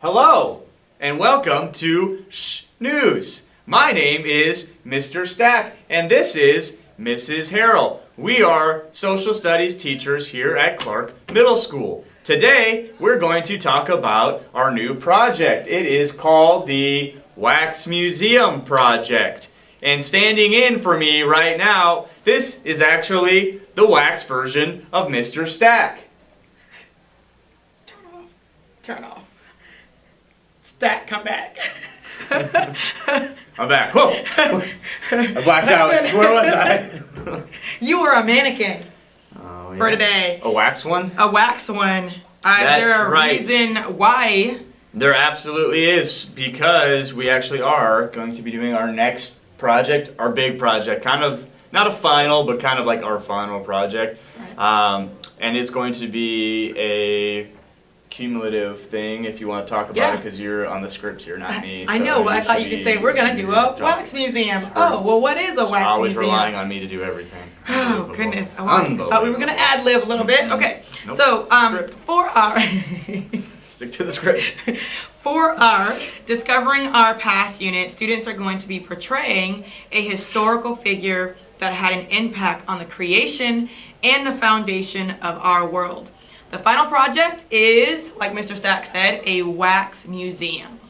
Hello, and welcome to Shh News. My name is Mr. Stack, and this is Mrs. Harrell. We are social studies teachers here at Clark Middle School. Today, we're going to talk about our new project. It is called the Wax Museum Project. And standing in for me right now, this is actually the wax version of Mr. Stack. Turn off. Stack, come back. I'm back. Whoa! I blacked out. Where was I? You were a mannequin for today. A wax one? A wax one. Is there a reason why? There absolutely is, because we actually are going to be doing our next project, our big project, kind of not a final, but kind of like our final project. Right. And it's going to be a cumulative thing, if you want to talk about it, because you're on the script here, not me. I know. I thought you could say we're going to do a wax museum. Oh, well, what is a wax museum? Always relying on me to do everything. Oh, goodness. Oh, I thought we were going to ad-lib a little bit. Okay. Nope. So, for our... Stick to the script. For our Discovering Our Past unit, students are going to be portraying a historical figure that had an impact on the creation and the foundation of our world. The final project is, like Mr. Stack said, a wax museum.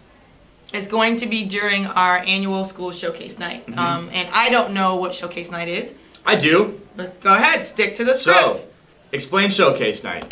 It's going to be during our annual school showcase night. And I don't know what showcase night is. I do. But go ahead, stick to the script. So, explain showcase night.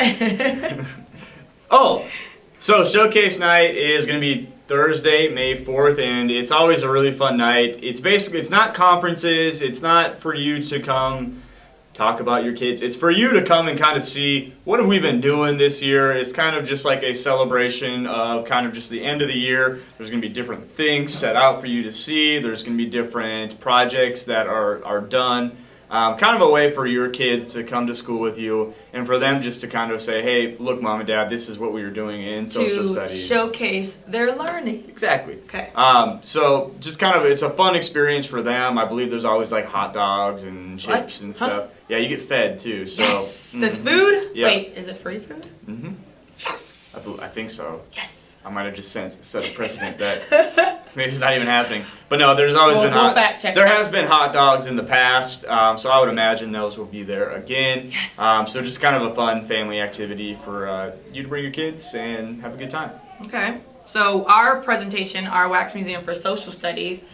So showcase night is going to be Thursday, May 4th, and it's always a really fun night. It's not conferences, it's not for you to come talk about your kids. It's for you to come and kind of see what have we been doing this year. It's kind of just like a celebration of kind of just the end of the year. There's going to be different things set out for you to see. There's going to be different projects that are done. Kind of a way for your kids to come to school with you and for them just to kind of say, hey, look, Mom and Dad, this is what we were doing in social studies. To showcase their learning. Exactly. Okay. So just kind of, it's a fun experience for them. I believe there's always like hot dogs and chips and stuff. Yeah, you get fed too. So. Yes, there's food? Yeah. Wait, is it free food? Mm-hmm. Yes. I think so. Yes. I might have just set a precedent that maybe it's not even happening. But no, there's always been there has been hot dogs in the past, so I would imagine those will be there again. Yes. So just kind of a fun family activity for you to bring your kids and have a good time. Okay. So our presentation, our Wax Museum for Social Studies,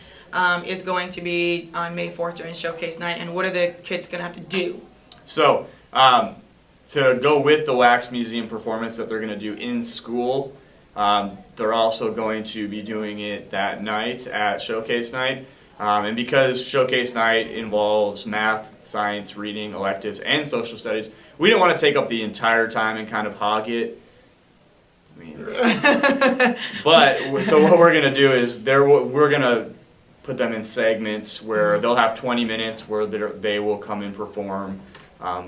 is going to be on May 4th during Showcase Night. And what are the kids going to have to do? So to go with the Wax Museum performance that they're going to do in school, they're also going to be doing it that night at Showcase Night. And because Showcase Night involves math, science, reading, electives, and social studies, we didn't want to take up the entire time and kind of hog it. But so what we're going to do is we're going to put them in segments where they'll have 20 minutes where they will come and perform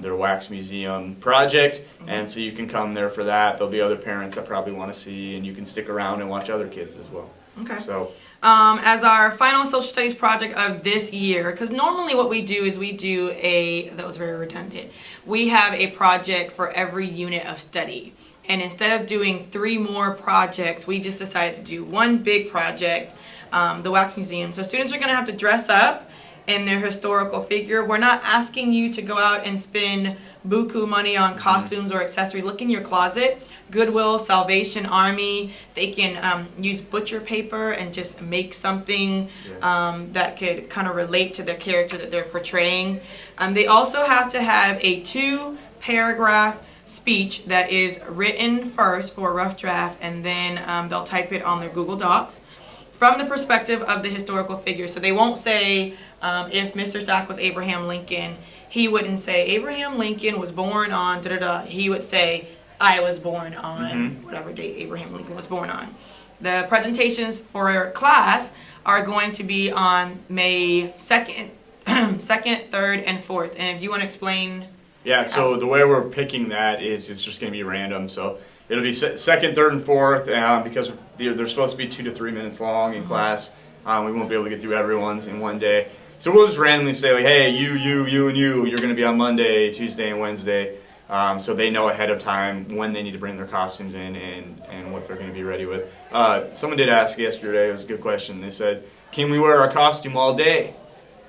their Wax Museum project, and so you can come there for that. There'll be other parents that probably want to see, and you can stick around and watch other kids as well. Okay. So, as our final social studies project of this year, because normally what we do is that was very redundant, we have a project for every unit of study. And instead of doing 3 more projects, we just decided to do one big project, the Wax Museum. So students are going to have to dress up in their historical figure. We're not asking you to go out and spend buku money on costumes or accessories. Look in your closet. Goodwill, Salvation Army, they can use butcher paper and just make something that could kind of relate to the character that they're portraying. They also have to have a 2-paragraph speech that is written first for a rough draft, and then they'll type it on their Google Docs from the perspective of the historical figure. So they won't say, if Mr. Stack was Abraham Lincoln, he wouldn't say, Abraham Lincoln was born on da-da-da. He would say, I was born on whatever date Abraham Lincoln was born on. The presentations for our class are going to be on May 2nd, 2nd, 3rd, and 4th. And if you want to explain... Yeah, so the way we're picking that is it's just going to be random. So it'll be 2nd, 3rd, and 4th because they're supposed to be 2 to 3 minutes long in class. We won't be able to get through everyone's in one day. So we'll just randomly say, like, hey, you, and you're going to be on Monday, Tuesday, and Wednesday. So they know ahead of time when they need to bring their costumes in and what they're going to be ready with. Someone did ask yesterday, it was a good question. They said, can we wear our costume all day?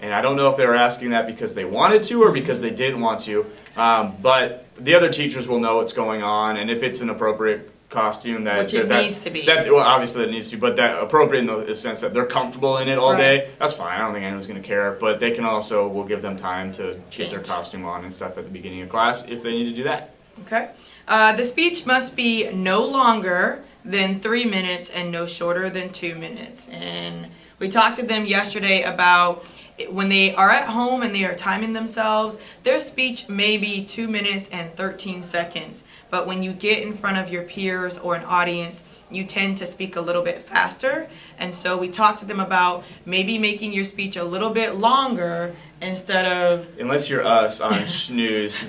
And I don't know if they were asking that because they wanted to or because they didn't want to. But the other teachers will know what's going on, and if it's an appropriate costume Which it needs to be. Well, obviously it needs to be, but that appropriate in the sense that they're comfortable in it all Right. day, that's fine. I don't think anyone's going to care. But they can also, we'll give them time to get their Change. costume on and stuff at the beginning of class if they need to do that. Okay. The speech must be no longer than 3 minutes and no shorter than 2 minutes. And we talked to them yesterday about when they are at home and they are timing themselves, their speech may be 2 minutes and 13 seconds. But when you get in front of your peers or an audience, you tend to speak a little bit faster. And so we talked to them about maybe making your speech a little bit longer instead of... Unless you're us on snooze,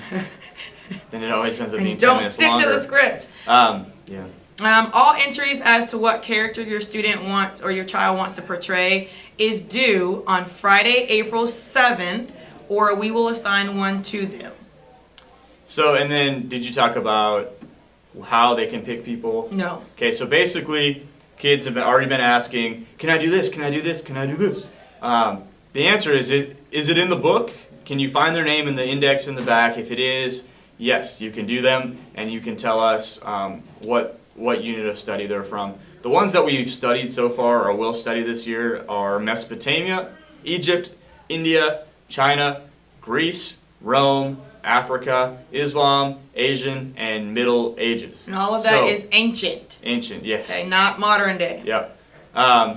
then it always ends up being And 10 don't minutes stick longer. to the script. Yeah. All entries as to what character your student wants or your child wants to portray is due on Friday, April 7th, or we will assign one to them. So, and then did you talk about how they can pick people? No. Okay, so basically, kids have already been asking, can I do this? Can I do this? Can I do this? The answer is it in the book? Can you find their name in the index in the back? If it is, yes, you can do them, and you can tell us what unit of study they're from. The ones that we've studied so far or will study this year are Mesopotamia, Egypt, India, China, Greece, Rome, Africa, Islam, Asian, and Middle Ages. And all of that So, is ancient. ancient, yes. Okay, not modern day. Yep.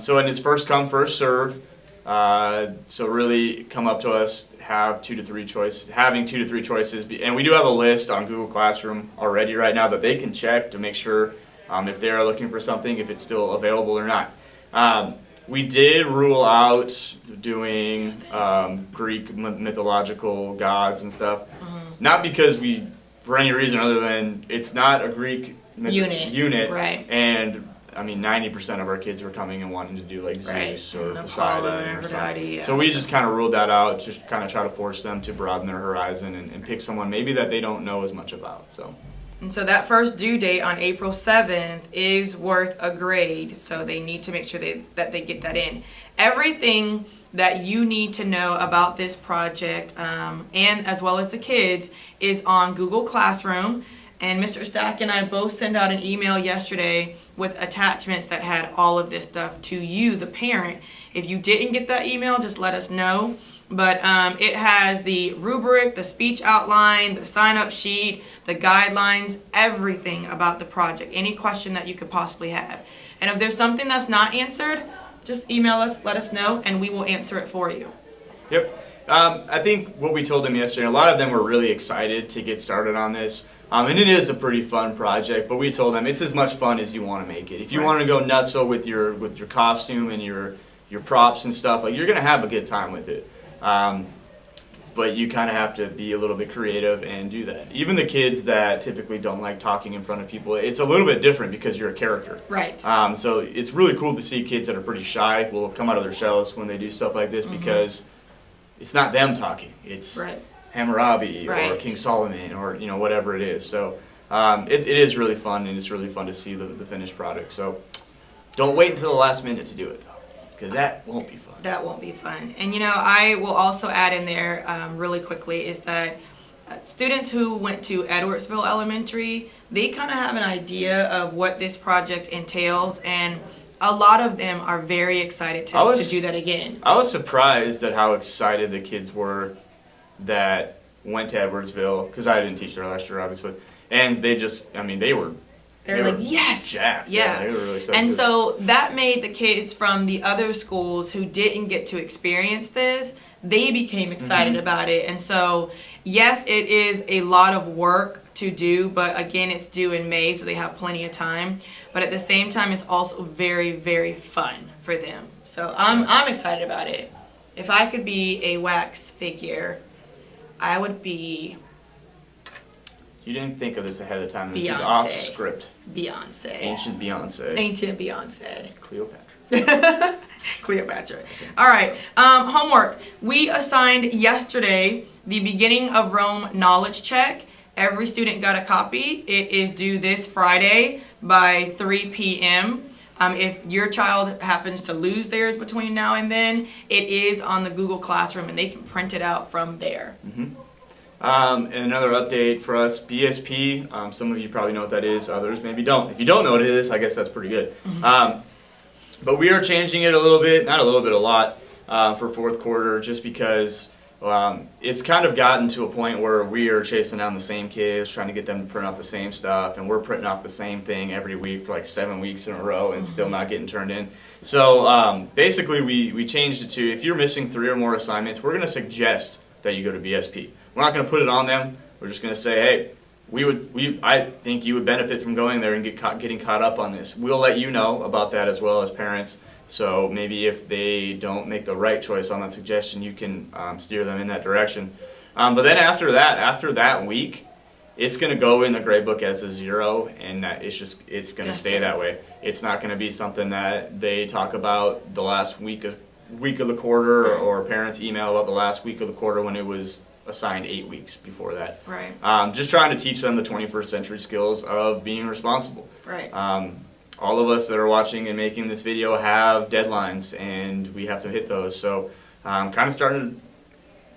So and it's first come, first serve. So really come up to us, have 2 to 3 choices, having 2 to 3 choices. And we do have a list on Google Classroom already right now that they can check to make sure if they are looking for something, if it's still available or not. We did rule out doing Greek mythological gods and stuff. Not because for any reason other than it's not a Greek unit. Right. And I mean, 90% of our kids were coming and wanting to do like Right. Zeus or And Poseidon Apollo and or Aphrodite, something. yeah, So we so- just kind of ruled that out, just kind of try to force them to broaden their horizon and pick someone maybe that they don't know as much about. So. And so that first due date on April 7th is worth a grade, so they need to make sure that they get that in. Everything that you need to know about this project, and as well as the kids, is on Google Classroom. And Mr. Stack and I both sent out an email yesterday with attachments that had all of this stuff to you, the parent. If you didn't get that email, just let us know. But it has the rubric, the speech outline, the sign-up sheet, the guidelines, everything about the project, any question that you could possibly have. And if there's something that's not answered, just email us, let us know, and we will answer it for you. Yep. I think what we told them yesterday, a lot of them were really excited to get started on this. And it is a pretty fun project, but we told them it's as much fun as you want to make it. If you Right. want to go nutso with your costume and your props and stuff, like you're going to have a good time with it. But you kind of have to be a little bit creative and do that. Even the kids that typically don't like talking in front of people, it's a little bit different because you're a character. Right. So it's really cool to see kids that are pretty shy will come out of their shells when they do stuff like this because it's not them talking. It's Right. Hammurabi or Right. King Solomon or whatever it is. So it is really fun, and it's really fun to see the finished product. So don't wait until the last minute to do it though, because that won't be fun. That won't be fun. And I will also add in there really quickly is that students who went to Edwardsville Elementary, they kind of have an idea of what this project entails, and a lot of them are very excited to do that again. I was surprised at how excited the kids were that went to Edwardsville, because I didn't teach there last year, obviously. And they just, they were They're like, yes! jacked. Yeah. They were really excited. And so that made the kids from the other schools who didn't get to experience this, they became excited about it. And so, yes, it is a lot of work to do, but again, it's due in May, so they have plenty of time. But at the same time, it's also very, very fun for them. So I'm excited about it. If I could be a wax figure, I would be You didn't think of this ahead of time. This is Beyonce. off script. Beyonce. Ancient Beyonce. Ancient Beyonce. Cleopatra. Cleopatra. All right. Homework. We assigned yesterday the beginning of Rome knowledge check. Every student got a copy. It is due this Friday by 3 p.m. If your child happens to lose theirs between now and then, it is on the Google Classroom and they can print it out from there. And another update for us, BSP, some of you probably know what that is, others maybe don't. If you don't know what it is, I guess that's pretty good. But we are changing it a little bit, not a little bit, a lot, for fourth quarter, just because it's kind of gotten to a point where we are chasing down the same kids, trying to get them to print out the same stuff, and we're printing out the same thing every week for like 7 weeks in a row and still not getting turned in. So basically we changed it to, if you're missing 3 or more assignments, we're going to suggest that you go to BSP. We're not going to put it on them. We're just going to say, hey, I think you would benefit from going there and getting caught up on this. We'll let you know about that as well as parents. So maybe if they don't make the right choice on that suggestion, you can steer them in that direction. But then after that week, it's going to go in the grade book as a 0, and it's going to stay that way. It's not going to be something that they talk about the last week of the quarter, or parents email about the last week of the quarter when it was assigned 8 weeks before that. Right. Just trying to teach them the 21st century skills of being responsible. Right. All of us that are watching and making this video have deadlines, and we have to hit those. So kind of starting to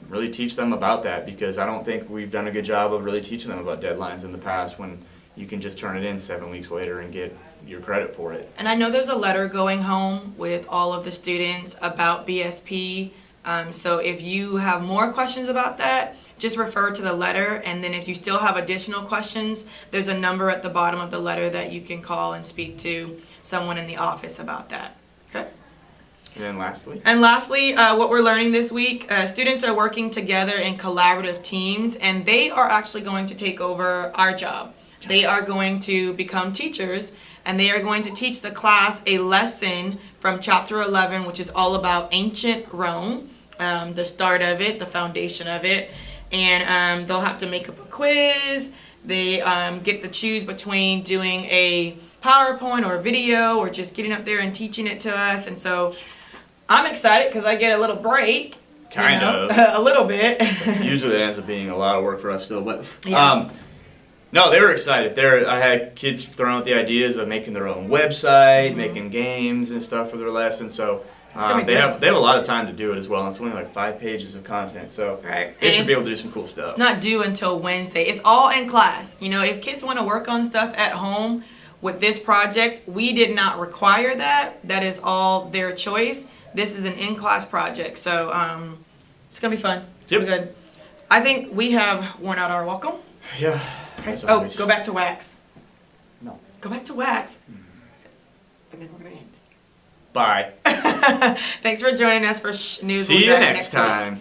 really teach them about that, because I don't think we've done a good job of really teaching them about deadlines in the past, when you can just turn it in 7 weeks later and get your credit for it. And I know there's a letter going home with all of the students about BSP. So if you have more questions about that, just refer to the letter. And then if you still have additional questions, there's a number at the bottom of the letter that you can call and speak to someone in the office about that. Okay? And then lastly? And lastly, what we're learning this week, students are working together in collaborative teams, and they are actually going to take over our job. They are going to become teachers, and they are going to teach the class a lesson from chapter 11, which is all about ancient Rome, the start of it, the foundation of it. And they'll have to make up a quiz. They get to choose between doing a PowerPoint or a video, or just getting up there and teaching it to us. And so I'm excited because I get a little break. Kind of. A little bit. Usually it ends up being a lot of work for us still, but Yeah. no, they were excited. I had kids throwing out the ideas of making their own website, making games and stuff for their lessons. So they have a lot of time to do it as well. And it's only like 5 pages of content, so Right. they And should be able to do some cool stuff. It's not due until Wednesday. It's all in class. You know, if kids want to work on stuff at home with this project, we did not require that. That is all their choice. This is an in-class project, so it's gonna be fun. It's Yep. gonna be good. I think we have worn out our welcome. Yeah. Okay. as Oh, always. go back to wax. No. Go back to wax. And then we're gonna end. Bye. Thanks for joining us for News. See We'll be you back next week. time.